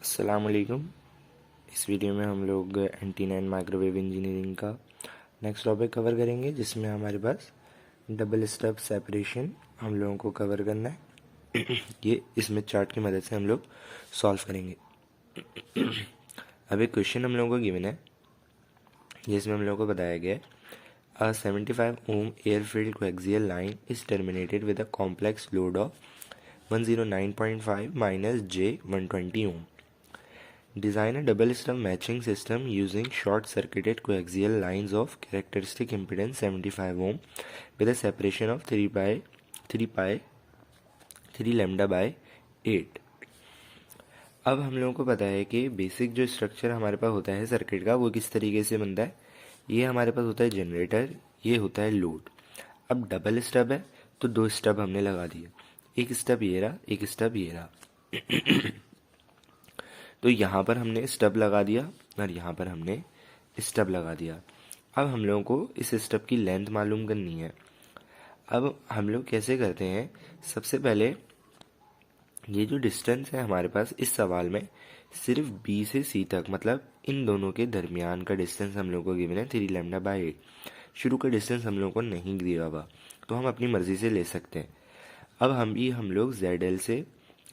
अस्सलामुअलैकुम। इस वीडियो में हम लोग एंटीना एंड माइक्रोवेव इंजीनियरिंग का नेक्स्ट टॉपिक कवर करेंगे, जिसमें हमारे पास डबल स्टब सेपरेशन हम लोगों को कवर करना है। ये स्मिथ चार्ट की मदद से हम लोग सॉल्व करेंगे। अब एक क्वेश्चन हम लोगों को गिवन है, जिसमें हम लोगों को बताया गया है A 75 ohm air-filled coaxial line is terminated with a complex load of 109.5 minus J 120 ohm. Design a double stub matching system using short-circuited coaxial lines of characteristic impedance 75 ohm with a separation of 3 lambda by 8. अब हम लोगों को पता है कि basic जो structure हमारे पास होता है सर्किट का, वो किस तरीके से बनता है। ये हमारे पास होता है जनरेटर, ये होता है लोड। अब डबल स्टब है तो दो स्टब हमने लगा दिए, एक स्टब ये रहा, एक स्टब ये रहा। तो यहाँ पर हमने स्टब लगा दिया और यहाँ पर हमने स्टब लगा दिया। अब हम लोगों को इस स्टब की लेंथ मालूम करनी है। अब हम लोग कैसे करते हैं, सबसे पहले ये जो डिस्टेंस है हमारे पास इस सवाल में सिर्फ बी से सी तक, मतलब इन दोनों के दरमियान का डिस्टेंस हम लोग को गिवन है 3 लैम्डा बाई 8। शुरू का डिस्टेंस हम लोग को नहीं दिया हुआ, तो हम अपनी मर्जी से ले सकते हैं। अब हम लोग ZL से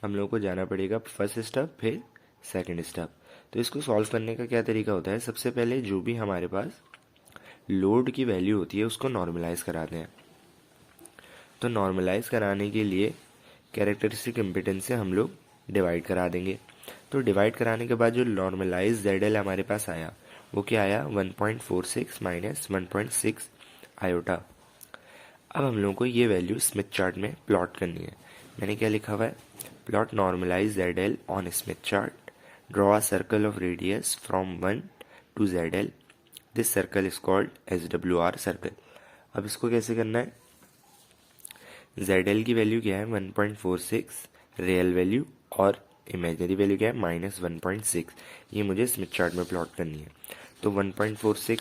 हम लोग को जाना पड़ेगा फर्स्ट स्टेप, फिर सेकंड स्टेप। तो इसको सॉल्व करने का क्या तरीका होता है, सबसे पहले जो भी हमारे पास लोड की वैल्यू होती है उसको नॉर्मलाइज कराते हैं। तो नॉर्मलाइज कराने के लिए कैरेक्टरिस्टिक इम्पिडेंस से हम लोग डिवाइड करा देंगे। तो डिवाइड कराने के बाद जो नॉर्मलाइज ZL हमारे पास आया, वो क्या आया 1.46 माइनस 1.6 आयोटा। अब हम लोगों को ये वैल्यू स्मिथ चार्ट में प्लॉट करनी है। मैंने क्या लिखा हुआ है, plot normalise ZL on Smith chart, draw a circle of radius from 1 to ZL, this circle is called SWR circle. अब इसको कैसे करना है, ZL की वैल्यू क्या है 1.46, रियल वैल्यू, और इमेजिनरी वैल्यू क्या है माइनस 1.6। ये मुझे स्मिथ चार्ट में प्लॉट करनी है। तो 1.46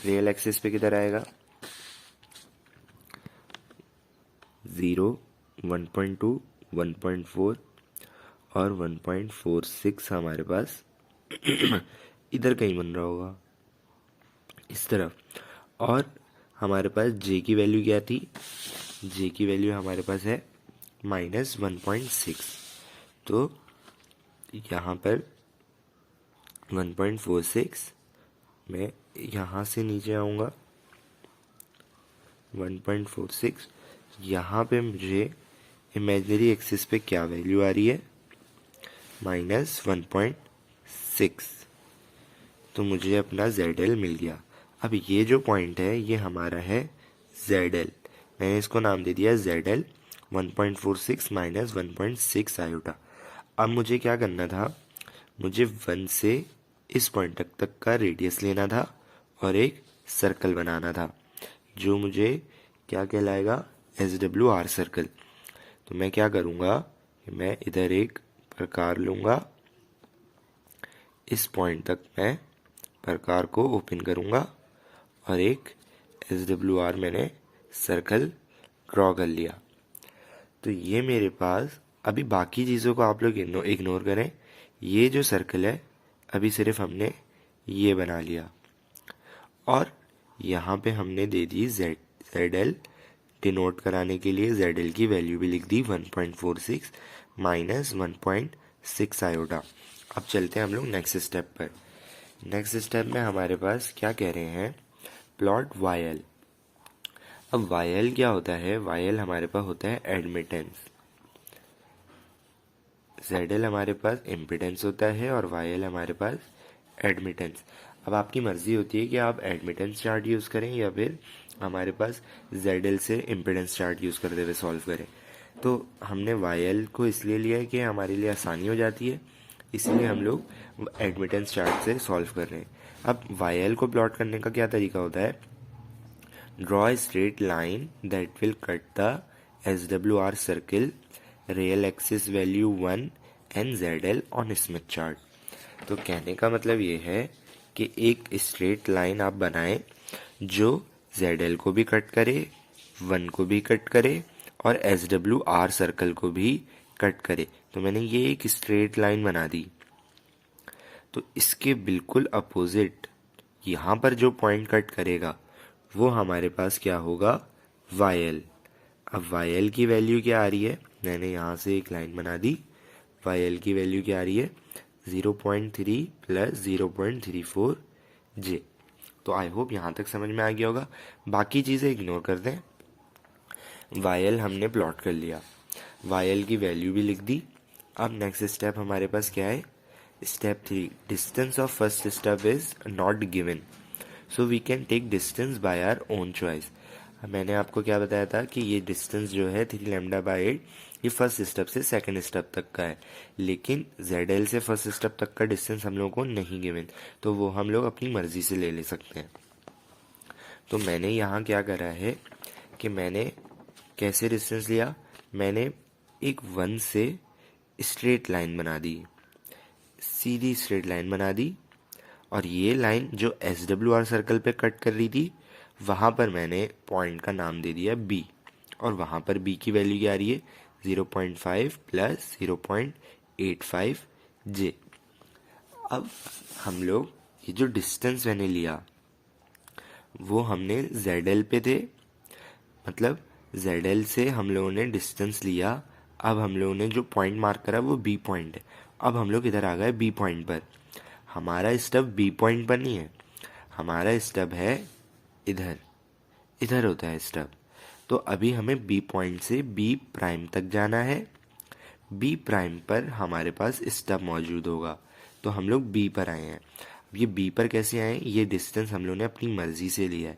रियल एक्सिस पे किधर आएगा, 0, 1.2, 1.4 और 1.46 हमारे पास इधर कहीं बन रहा होगा इस तरफ। और हमारे पास J की वैल्यू क्या थी, J की वैल्यू हमारे पास है माइनस 1.6। तो यहाँ पर 1.46, मैं यहाँ से नीचे आऊँगा 1.46, यहाँ पे मुझे इमेजिनरी एक्सिस पे क्या वैल्यू आ रही है माइनस 1.6। तो मुझे अपना ZL मिल गया। अब ये जो पॉइंट है ये हमारा है ZL, मैंने इसको नाम दे दिया ZL 1.46 माइनस 1.6 आयोटा। अब मुझे क्या करना था, मुझे 1 से इस पॉइंट तक का रेडियस लेना था और एक सर्कल बनाना था, जो मुझे क्या कहलाएगा SWR सर्कल। तो मैं क्या करूँगा, मैं इधर एक प्रकार लूँगा, इस पॉइंट तक मैं प्रकार को ओपन करूँगा और एक SWR मैंने सर्कल ड्रॉ कर लिया। तो ये मेरे पास, अभी बाकी चीज़ों को आप लोग इग्नोर करें, ये जो सर्कल है अभी सिर्फ हमने ये बना लिया, और यहाँ पे हमने दे दी ZL, डिनोट कराने के लिए ZL की वैल्यू भी लिख दी 1.46 माइनस 1.6 आयोटा। अब चलते हैं हम लोग नेक्स्ट स्टेप पर। नेक्स्ट स्टेप में हमारे पास क्या कह रहे हैं, प्लॉट YL। अब YL क्या होता है, YL हमारे पास होता है एडमिटेंस, ZL हमारे पास इम्पिडेंस होता है और YL हमारे पास एडमिटेंस। अब आपकी मर्जी होती है कि आप एडमिटेंस चार्ट यूज़ करें या फिर हमारे पास ZL से इम्पिडेंस चार्ट यूज़ करते हुए सॉल्व करें। तो हमने YL को इसलिए लिया है कि हमारे लिए आसानी हो जाती है, इसलिए हम लोग एडमिटेंस चार्ट से सॉल्व कर रहे हैं। अब YL को प्लॉट करने का क्या तरीका होता है, draw a straight line that will cut the SWR circle, real axis value 1 and ZL on Smith chart. तो कहने का मतलब ये है कि एक स्ट्रेट लाइन आप बनाएं जो ZL को भी कट करे, 1 को भी कट करे और SWR सर्कल को भी कट करे। तो मैंने ये एक स्ट्रेट लाइन बना दी। तो इसके बिल्कुल अपोजिट यहाँ पर जो पॉइंट कट करेगा वो हमारे पास क्या होगा, वाई। अब वाई की वैल्यू क्या आ रही है, मैंने यहाँ से एक लाइन बना दी। वाई की वैल्यू क्या आ रही है, 0.3 प्लस 0.34 जे। तो आई होप यहाँ तक समझ में आ गया होगा। बाकी चीज़ें इग्नोर कर दें। वाई हमने प्लॉट कर लिया, वाई की वैल्यू भी लिख दी। अब नेक्स्ट स्टेप हमारे पास क्या है, step 3, distance of first step is not given, so we can take distance by our own choice. मैंने आपको क्या बताया था कि ये डिस्टेंस जो है 3λ/8 ये फर्स्ट स्टेप से सेकंड स्टेप तक का है, लेकिन ZL से फर्स्ट स्टेप तक का डिस्टेंस हम लोगों को नहीं गिवन, तो वो हम लोग अपनी मर्जी से ले सकते हैं। तो मैंने यहाँ क्या करा है कि मैंने कैसे डिस्टेंस लिया, मैंने एक 1 से स्ट्रेट लाइन बना दी, सीधी स्ट्रेट लाइन बना दी, और ये लाइन जो SWR सर्कल पे कट कर रही थी वहाँ पर मैंने पॉइंट का नाम दे दिया B, और वहाँ पर B की वैल्यू क्या आ रही है, 0.5 प्लस 0.85 जे। अब हम लोग ये जो डिस्टेंस मैंने लिया वो हमने ZL पे थे, मतलब ZL से हम लोगों ने डिस्टेंस लिया। अब हम लोगों ने जो पॉइंट मार्क करा वो B पॉइंट है। अब हम लोग इधर आ गए B पॉइंट पर। हमारा स्टब B पॉइंट पर नहीं है, हमारा स्टब है इधर, इधर होता है स्टब। तो अभी हमें B पॉइंट से B प्राइम तक जाना है। B प्राइम पर हमारे पास स्टब मौजूद होगा, तो हम लोग B पर आए हैं। अब ये B पर कैसे आए, ये डिस्टेंस हम लोगों ने अपनी मर्जी से लिया है।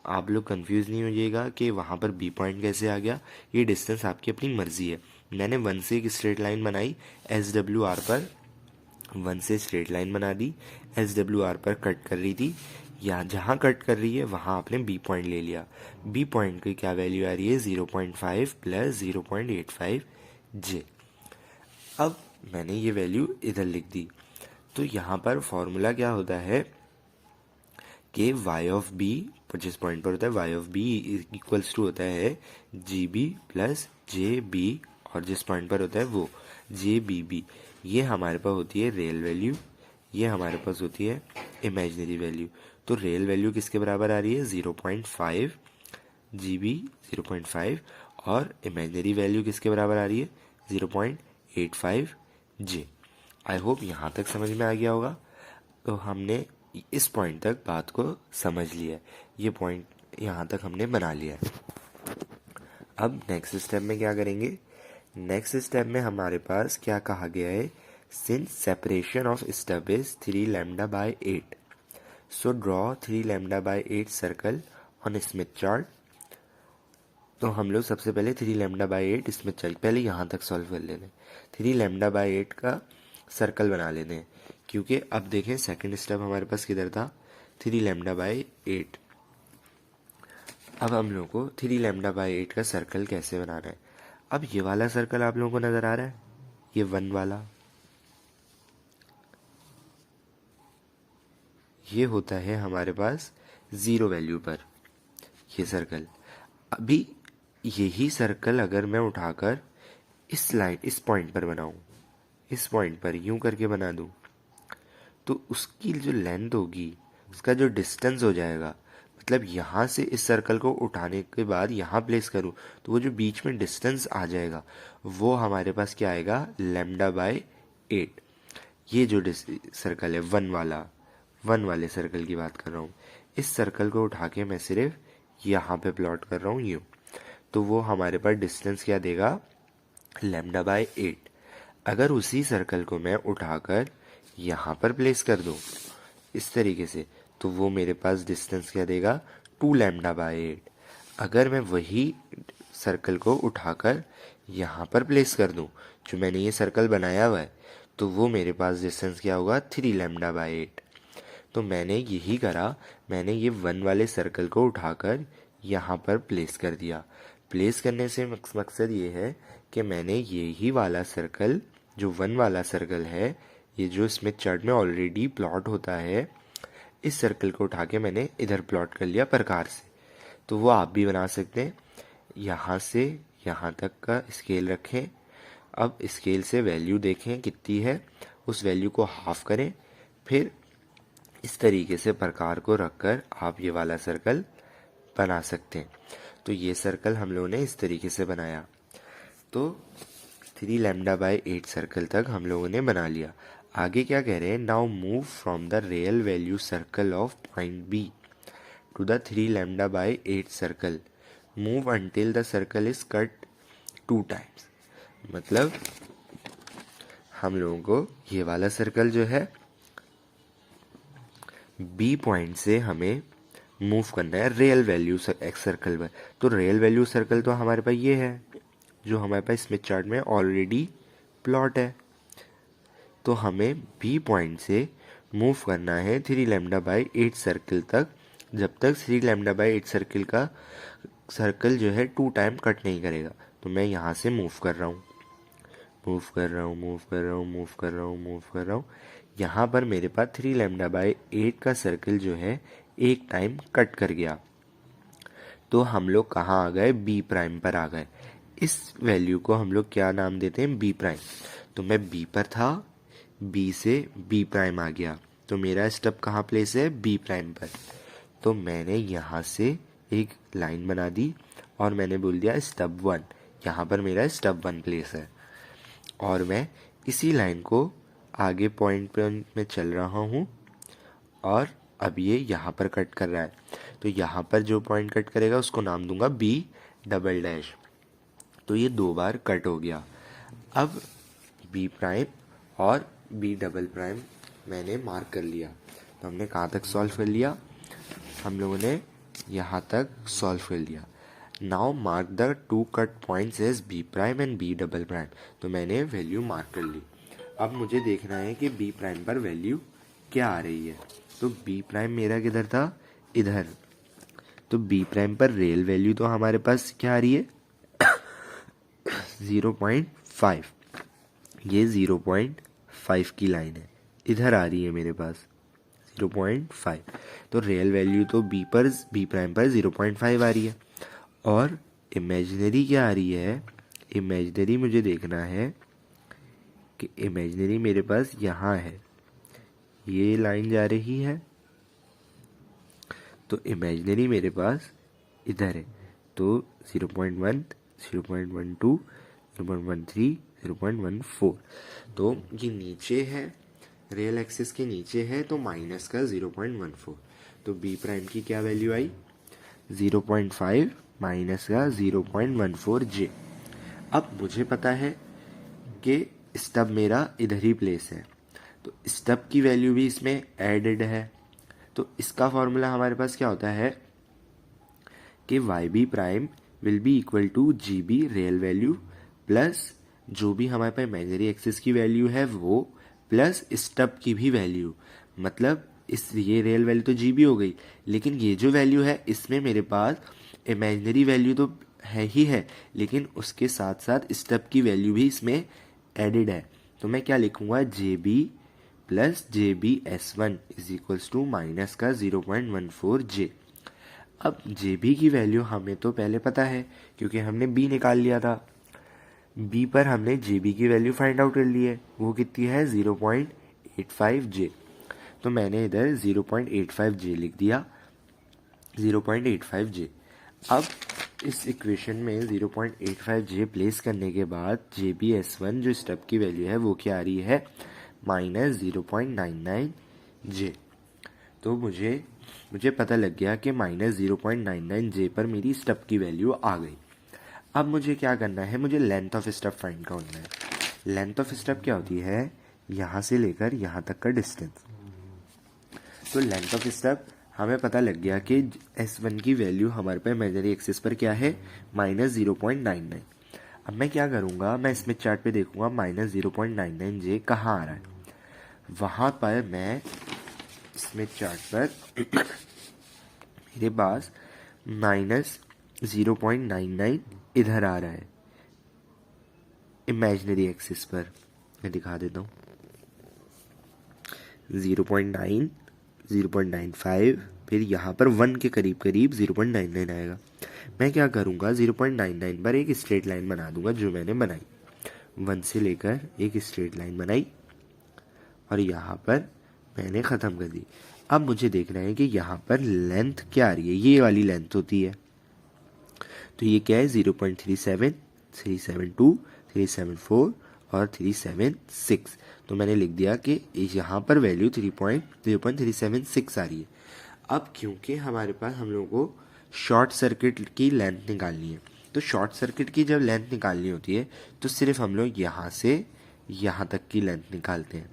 आप लोग कंफ्यूज नहीं हो जाइएगा कि वहाँ पर B पॉइंट कैसे आ गया, ये डिस्टेंस आपकी अपनी मर्जी है। मैंने 1 से एक स्ट्रेट लाइन बनाई SWR पर, 1 से स्ट्रेट लाइन बना दी, SWR पर कट कर रही थी, या जहाँ कट कर रही है वहाँ आपने B पॉइंट ले लिया। B पॉइंट की क्या वैल्यू आ रही है, 0.5 प्लस 0.85 जे। अब मैंने ये वैल्यू इधर लिख दी। तो यहाँ पर फॉर्मूला क्या होता है कि y ऑफ b जिस पॉइंट पर होता है y of b equals to होता है GB प्लस JB, और जिस पॉइंट पर होता है वो JBB। ये हमारे पास होती है रियल वैल्यू, ये हमारे पास होती है इमेजिनरी वैल्यू। तो रियल वैल्यू किसके बराबर आ रही है, 0.5 GB, 0.5, और इमेजिनरी वैल्यू किसके बराबर आ रही है, 0.85 जे। आई होप यहाँ तक समझ में आ गया होगा। तो हमने इस पॉइंट तक बात को समझ लिया है, ये पॉइंट यहाँ तक हमने बना लिया है। अब नेक्स्ट स्टेप में क्या करेंगे, नेक्स्ट स्टेप में हमारे पास क्या कहा गया है, since separation of stub is 3λ/8, so draw 3λ/8 circle on Smith chart. तो हम लोग सबसे पहले 3λ/8 स्मिथ चार्ट, पहले यहाँ तक सॉल्व कर लेते हैं। 3λ/8 का सर्कल बना लेते हैं, क्योंकि अब देखें सेकंड स्टेप हमारे पास किधर था, 3λ/8। अब हम लोग को 3λ/8 का सर्कल कैसे बनाना है। अब ये वाला सर्कल आप लोगों को नजर आ रहा है, ये 1 वाला, ये होता है हमारे पास 0 वैल्यू पर ये सर्कल। अभी यही सर्कल अगर मैं उठाकर इस लाइन, इस पॉइंट पर बनाऊं, इस पॉइंट पर यूं करके बना दूं, तो उसकी जो लेंथ होगी, उसका जो डिस्टेंस हो जाएगा, मतलब यहाँ से इस सर्कल को उठाने के बाद यहाँ प्लेस करूँ तो वो जो बीच में डिस्टेंस आ जाएगा वो हमारे पास क्या आएगा, λ/8। ये जो सर्कल है 1 वाला, 1 वाले सर्कल की बात कर रहा हूँ, इस सर्कल को उठा के मैं सिर्फ यहाँ पे प्लॉट कर रहा हूँ यूँ, तो वो हमारे पास डिस्टेंस क्या देगा, λ/8। अगर उसी सर्कल को मैं उठाकर यहाँ पर प्लेस कर दूँ इस तरीके से, तो वो मेरे पास डिस्टेंस क्या देगा, 2λ/8। अगर मैं वही सर्कल को उठाकर यहाँ पर प्लेस कर दूँ, जो मैंने ये सर्कल बनाया हुआ है, तो वो मेरे पास डिस्टेंस क्या होगा, 3λ/8। तो मैंने यही करा, मैंने ये 1 वाले सर्कल को उठाकर यहाँ पर प्लेस कर दिया। प्लेस करने से मकसद ये है कि मैंने यही वाला सर्कल, जो 1 वाला सर्कल है, ये जो स्मिथ चार्ट में ऑलरेडी प्लॉट होता है, इस सर्कल को उठा के मैंने इधर प्लॉट कर लिया प्रकार से। तो वो आप भी बना सकते हैं। यहाँ से यहाँ तक का स्केल रखें, अब स्केल से वैल्यू देखें कितनी है, उस वैल्यू को हाफ करें, फिर इस तरीके से प्रकार को रखकर आप ये वाला सर्कल बना सकते हैं। तो ये सर्कल हम लोगों ने इस तरीके से बनाया। तो 3 लैम्डा बाय 8 सर्कल तक हम लोगों ने बना लिया। आगे क्या कह रहे हैं, now move from the real value circle of point B to the 3 lambda by 8 circle, move until the circle is cut 2 times. मतलब हम लोगों को ये वाला सर्कल जो है बी पॉइंट से हमें मूव करना है रियल वैल्यू एक्स सर्कल पर। तो रियल वैल्यू सर्कल तो हमारे पास ये है जो हमारे पास स्मिथ चार्ट में ऑलरेडी प्लॉट है। तो हमें बी पॉइंट से मूव करना है 3 लैम्डा बाई 8 सर्कल तक, जब तक 3 लैम्डा बाई 8 सर्कल का सर्कल जो है 2 टाइम कट नहीं करेगा। तो मैं यहाँ से मूव कर रहा हूँ, मूव कर रहा हूँ, मूव कर रहा हूँ, मूव कर रहा हूँ, मूव कर रहा हूँ। यहाँ पर मेरे पास 3 लैम्डा बाई 8 का सर्कल जो है एक टाइम कट कर गया। तो हम लोग कहाँ आ गए, बी प्राइम पर आ गए। इस वैल्यू को हम लोग क्या नाम देते हैं, बी प्राइम। तो मैं बी पर था, बी से बी प्राइम आ गया, तो मेरा स्टेप कहाँ प्लेस है, बी प्राइम पर। तो मैंने यहाँ से एक लाइन बना दी और मैंने बोल दिया स्टेप 1, यहाँ पर मेरा स्टेप 1 प्लेस है। और मैं इसी लाइन को आगे पॉइंट में चल रहा हूँ और अब ये यहाँ पर कट कर रहा है। तो यहाँ पर जो पॉइंट कट करेगा उसको नाम दूंगा बी डबल डैश। तो ये 2 बार कट हो गया। अब बी प्राइम और बी डबल प्राइम मैंने मार्क कर लिया। तो हमने कहाँ तक सॉल्व कर लिया, हम लोगों ने यहाँ तक सॉल्व कर लिया। Now mark the 2 cut points as B prime and B double prime. तो मैंने वैल्यू मार्क कर ली। अब मुझे देखना है कि बी प्राइम पर वैल्यू क्या आ रही है। तो बी प्राइम मेरा किधर था, इधर। तो बी प्राइम पर रियल वैल्यू तो हमारे पास क्या आ रही है 0.5। ये 0.5 की लाइन है, इधर आ रही है मेरे पास 0.5। तो रियल वैल्यू तो बी प्राइम पर 0.5 आ रही है। और इमेजिनरी क्या आ रही है, इमेजिनरी मुझे देखना है कि इमेजिनरी मेरे पास यहाँ है, ये लाइन जा रही है। तो इमेजिनरी मेरे पास इधर है। तो 0.1, 0.12, 0.13, 0.14। तो ये नीचे है, रियल एक्सिस के नीचे है, तो माइनस का 0.14। तो बी प्राइम की क्या वैल्यू आई, 0.5 माइनस का 0.14 जे। अब मुझे पता है कि स्टब मेरा इधर ही प्लेस है, तो स्टब की वैल्यू भी इसमें एडेड है। तो इसका फॉर्मूला हमारे पास क्या होता है कि Y B prime will be equal to G B real value plus जो भी हमारे पास इमेजिनरी एक्सिस की वैल्यू है वो, प्लस स्टब की भी वैल्यू। मतलब ये रियल वैल्यू तो जी बी हो गई, लेकिन ये जो वैल्यू है इसमें मेरे पास इमेजिनरी वैल्यू तो है ही है, लेकिन उसके साथ साथ स्टब की वैल्यू भी इसमें एडेड है। तो मैं क्या लिखूंगा, J B plus J B S one is equals to minus का 0.14 जे। अब जे बी की वैल्यू हमें तो पहले पता है क्योंकि हमने बी निकाल लिया था। बी पर हमने जे बी की वैल्यू फाइंड आउट कर ली है, वो कितनी है 0.85 जे। तो मैंने इधर 0.85 जे लिख दिया, 0.85 जे। अब इस इक्वेशन में 0.85 जे प्लेस करने के बाद जे बी एस वन जो स्टेप की वैल्यू है वो क्या आ रही है, माइनस 0.99 जे। तो मुझे पता लग गया कि माइनस 0.99 जे पर मेरी स्टेप की वैल्यू आ गई। अब मुझे क्या करना है, मुझे लेंथ ऑफ स्टेप फाइंड करना है। लेंथ ऑफ स्टेप क्या होती है, यहाँ से लेकर यहाँ तक का डिस्टेंस। तो लेंथ ऑफ स्टेप हमें पता लग गया कि S1 की वैल्यू हमारे पे इमेजिनरी एक्सिस पर क्या है, माइनस 0.99। अब मैं क्या करूँगा, मैं स्मिथ चार्ट पे देखूंगा माइनस 0.99 जे कहाँ आ रहा है। वहाँ पर मैं स्मिथ चार्ट पर मेरे पास माइनस 0.99 इधर आ रहा है इमेजिनरी एक्सिस पर। मैं दिखा देता हूँ, 0.9, 0.95, फिर यहाँ पर 1 के करीब करीब 0.99 आएगा। मैं क्या करूँगा, 0.99 पर एक स्ट्रेट लाइन बना दूंगा जो मैंने बनाई, 1 से लेकर एक स्ट्रेट लाइन बनाई और यहाँ पर मैंने ख़त्म कर दी। अब मुझे देखना है कि यहाँ पर लेंथ क्या आ रही है, ये वाली लेंथ होती है। तो ये क्या है, 0.37, 372, 374 और 376। तो मैंने लिख दिया कि यहाँ पर वैल्यू 0.376 आ रही है। अब क्योंकि हमारे पास हम लोगों को शॉर्ट सर्किट की लेंथ निकालनी है, तो शॉर्ट सर्किट की जब लेंथ निकालनी होती है तो सिर्फ हम लोग यहाँ से यहाँ तक की लेंथ निकालते हैं।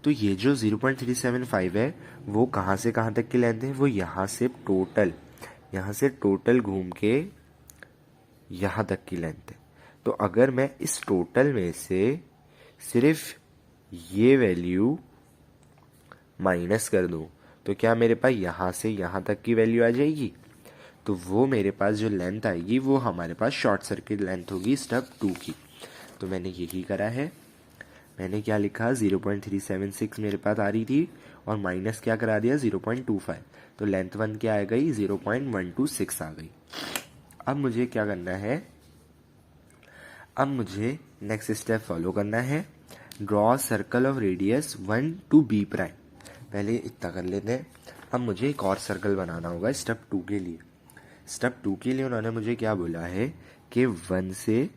तो ये जो 0.375 है वो कहाँ से कहाँ तक की लेंथ है, वो यहाँ से टोटल घूम के यहाँ तक की लेंथ है। तो अगर मैं इस टोटल में से सिर्फ ये वैल्यू माइनस कर दूँ तो क्या मेरे पास यहाँ से यहाँ तक की वैल्यू आ जाएगी। तो वो मेरे पास जो लेंथ आएगी वो हमारे पास शॉर्ट सर्किट लेंथ होगी स्टेप 2 की। तो मैंने यही करा है। मैंने क्या लिखा, 0.376 मेरे पास आ रही थी और माइनस क्या करा दिया, 0.25। तो लेंथ 1 क्या आ गई, 0.126 आ गई। अब मुझे क्या करना है, अब मुझे नेक्स्ट स्टेप फॉलो करना है। Draw circle of radius 1 to B prime. पहले इतना कर लेते हैं। अब मुझे एक और सर्कल बनाना होगा स्टेप 2 के लिए। स्टेप 2 के लिए उन्होंने मुझे क्या बोला है कि 1 से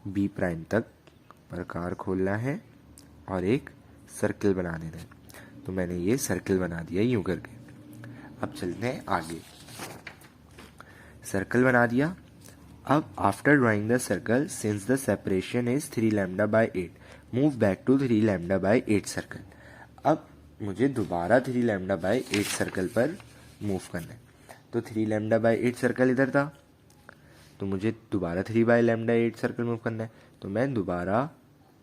B प्राइम तक प्रकार खोलना है और एक सर्कल बना देना है। तो मैंने ये सर्कल बना दिया यूं करके। अब चलते हैं आगे। सर्कल बना दिया। अब after drawing the circle, since the separation is 3 lambda by 8, move back to 3 lambda by 8 circle. अब मुझे दोबारा 3 लैम्डा बाई 8 सर्कल पर मूव करना है। तो 3 लैम्डा बाई 8 सर्कल इधर था, तो मुझे दोबारा 3 बाई लैम्डा 8 सर्कल मूव करना है। तो मैं दोबारा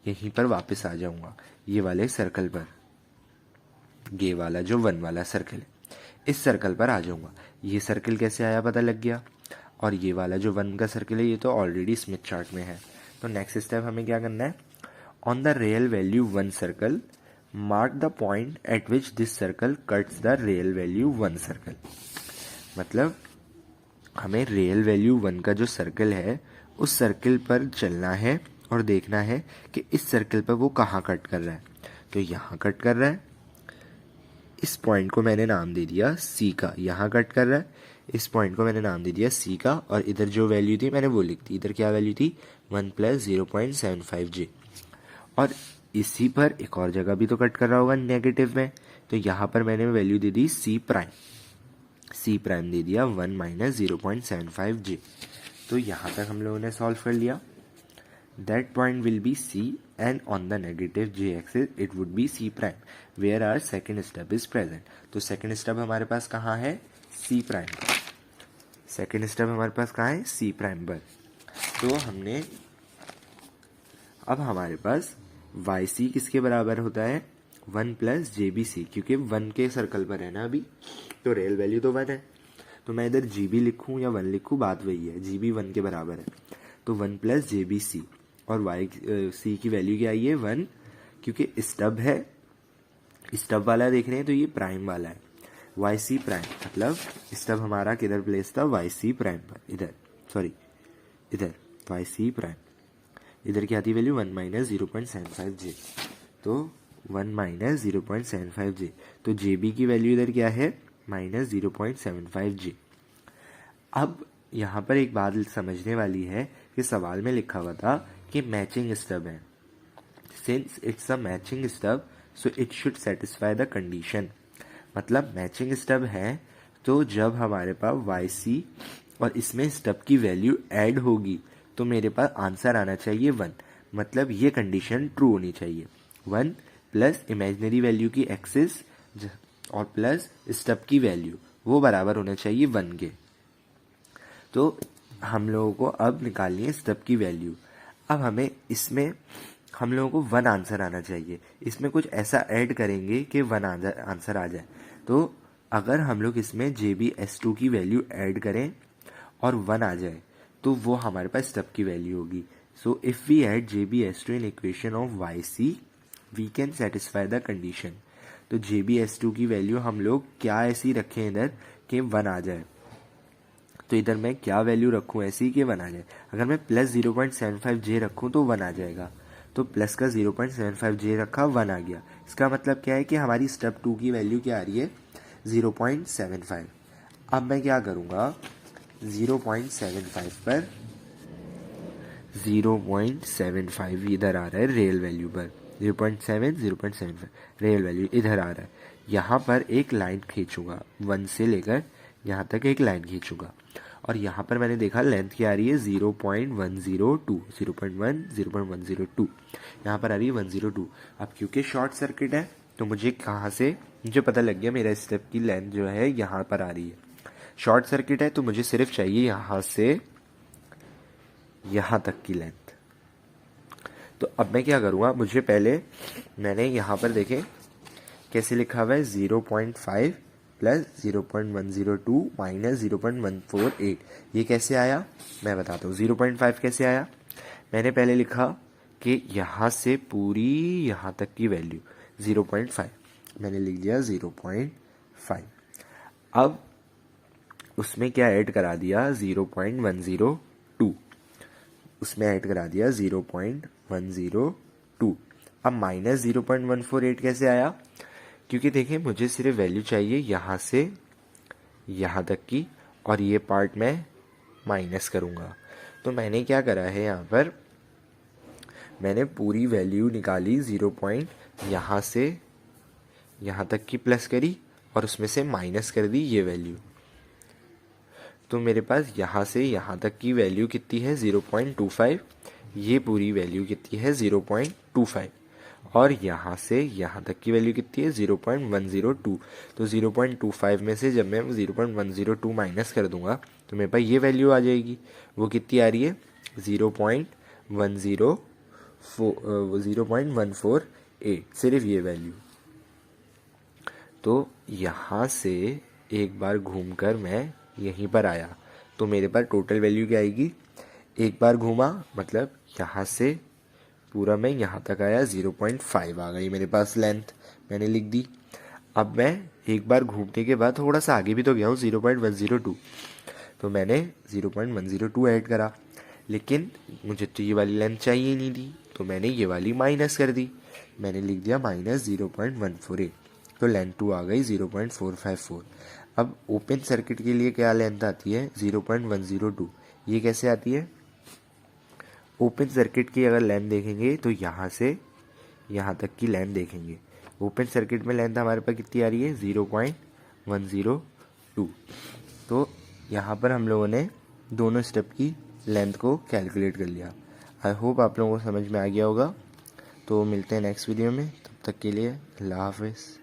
यहीं पर वापस आ जाऊंगा, ये वाले सर्कल पर, ये वाला जो 1 वाला सर्कल है, इस सर्कल पर आ जाऊंगा। ये सर्कल कैसे आया पता लग गया। और ये वाला जो 1 का सर्कल है ये तो ऑलरेडी स्मिथ चार्ट में है। तो नेक्स्ट स्टेप हमें क्या करना है, on the real value 1 circle mark the point eight which this circle cuts the real value 1 circle. मतलब हमें रियल वैल्यू 1 का जो सर्कल है उस सर्कल पर चलना है और देखना है कि इस सर्कल पर वो कहाँ कट कर रहा है। तो यहाँ कट कर रहा है, इस पॉइंट को मैंने नाम दे दिया सी का, यहाँ कट कर रहा है, इस पॉइंट को मैंने नाम दे दिया सी का, और इधर जो वैल्यू थी मैंने वो लिख दी। इधर क्या वैल्यू थी, 1 + 0.75J। और इसी पर एक और जगह भी तो कट कर रहा होगा नेगेटिव में, तो यहाँ पर मैंने वैल्यू दे दी सी प्राइम दे दिया 1 - 0.75J। तो यहाँ तक हम लोगों ने सॉल्व कर लिया। That point will be C and on the negative J axis it would be C prime where our second step is present। तो second step हमारे पास कहाँ है, C प्राइम पर। सेकेंड स्टेप हमारे पास कहाँ है, C प्राइम पर। तो हमने अब हमारे पास YC किसके बराबर होता है, 1 + JBC, क्योंकि 1 के सर्कल पर है ना अभी, तो रियल वैल्यू तो 1 है। तो मैं इधर GB लिखूँ या 1 लिखूँ बात वही है, GB 1 के बराबर है। तो 1 + JBC और C की वैल्यू क्या आई है, 1, क्योंकि स्टब है, स्टब वाला देख रहे हैं तो ये प्राइम वाला है, YC प्राइम, मतलब स्टब हमारा किधर प्लेस था, YC प्राइम पर, इधर YC प्राइम। इधर क्या थी वैल्यू, 1 - 0.75J। तो 1 - 0.75J, तो JB की वैल्यू इधर क्या है, -0.75J। अब यहाँ पर एक बात समझने वाली है कि सवाल में लिखा हुआ था कि मैचिंग स्टब है। Since it's a matching stub so it should satisfy the condition. मतलब मैचिंग स्टब है तो जब हमारे पास YC और इसमें स्टब की वैल्यू ऐड होगी तो मेरे पास आंसर आना चाहिए 1। मतलब ये कंडीशन ट्रू होनी चाहिए। 1 + इमेजिनरी वैल्यू की एक्सिस और प्लस स्टब की वैल्यू वो बराबर होना चाहिए 1 के। तो हम लोगों को अब निकालनी है स्टब की वैल्यू। अब हमें इसमें हम लोगों को 1 आंसर आना चाहिए। इसमें कुछ ऐसा ऐड करेंगे कि 1 आंसर आ जाए। तो अगर हम लोग इसमें JBS2 की वैल्यू ऐड करें और 1 आ जाए तो वो हमारे पास स्टब की वैल्यू होगी। So if we add JBS2 in equation of YC we can satisfy the condition. तो JBS2 की वैल्यू हम लोग क्या ऐसी रखें इधर कि 1 आ जाए। तो इधर मैं क्या वैल्यू रखूँ ऐसी कि 1 आ जाए। अगर मैं +0.75J रखूँ तो 1 आ जाएगा। तो प्लस का 0.75 जे रखा, 1 आ गया। इसका मतलब क्या है कि हमारी स्टेप 2 की वैल्यू क्या आ रही है, 0.75। अब मैं क्या करूँगा, 0.75 पर 0.75 इधर आ रहा है रियल वैल्यू पर, 0.75 रियल वैल्यू इधर आ रहा है। यहाँ पर एक लाइन खींचूंगा, 1 से लेकर यहाँ तक एक लाइन खींचूंगा, और यहाँ पर मैंने देखा लेंथ क्या आ रही है, 0.102, 0.102, यहाँ पर आ रही है 102। अब क्योंकि शॉर्ट सर्किट है तो मुझे कहाँ से, मुझे पता लग गया मेरा स्टेप की लेंथ जो है यहाँ पर आ रही है। शॉर्ट सर्किट है तो मुझे सिर्फ चाहिए यहाँ से यहाँ तक की लेंथ। तो अब मैं क्या करूँगा, मुझे पहले मैंने यहाँ पर देखें कैसे लिखा हुआ है, 0.5 प्लस 0.102 माइनस 0.148, ये कैसे आया मैं बताता हूँ। 0.5 कैसे आया, मैंने पहले लिखा कि यहाँ से पूरी यहाँ तक की वैल्यू 0.5, मैंने लिख दिया 0.5। अब उसमें क्या ऐड करा दिया, 0.102, उसमें ऐड करा दिया 0.102। अब माइनस 0.148 कैसे आया, क्योंकि देखिए मुझे सिर्फ वैल्यू चाहिए यहाँ से यहाँ तक की, और ये पार्ट मैं माइनस करूँगा। तो मैंने क्या करा है, यहाँ पर मैंने पूरी वैल्यू निकाली, 0. यहाँ से यहाँ तक की प्लस करी और उसमें से माइनस कर दी ये वैल्यू। तो मेरे पास यहाँ से यहाँ तक की वैल्यू कितनी है, 0.25, ये पूरी वैल्यू कितनी है 0.25, और यहाँ से यहाँ तक की वैल्यू कितनी है 0.102। तो 0.25 में से जब मैं 0.102 माइनस कर दूंगा तो मेरे पास ये वैल्यू आ जाएगी, वो कितनी आ रही है 0.148, सिर्फ ये वैल्यू। तो यहाँ से एक बार घूमकर मैं यहीं पर आया तो मेरे पास टोटल वैल्यू क्या आएगी, एक बार घूमा मतलब यहाँ से पूरा मैं यहाँ तक आया, 0.5 आ गई मेरे पास लेंथ, मैंने लिख दी। अब मैं एक बार घूमने के बाद थोड़ा सा आगे भी तो गया हूँ, 0.102, तो मैंने 0.102 ऐड करा, लेकिन मुझे तो ये वाली लेंथ चाहिए नहीं थी, तो मैंने ये वाली माइनस कर दी, मैंने लिख दिया माइनस 0.148, तो लेंथ 2 आ गई 0.454। अब ओपन सर्किट के लिए क्या लेंथ आती है, 0.102, ये कैसे आती है, ओपन सर्किट की अगर लेंथ देखेंगे तो यहाँ से यहाँ तक की लेंथ देखेंगे, ओपन सर्किट में लेंथ हमारे पास कितनी आ रही है 0.102। तो यहाँ पर हम लोगों ने दोनों स्टेप की लेंथ को कैलकुलेट कर लिया। आई होप आप लोगों को समझ में आ गया होगा। तो मिलते हैं नेक्स्ट वीडियो में, तब तक के लिए अल्लाह हाफिज़।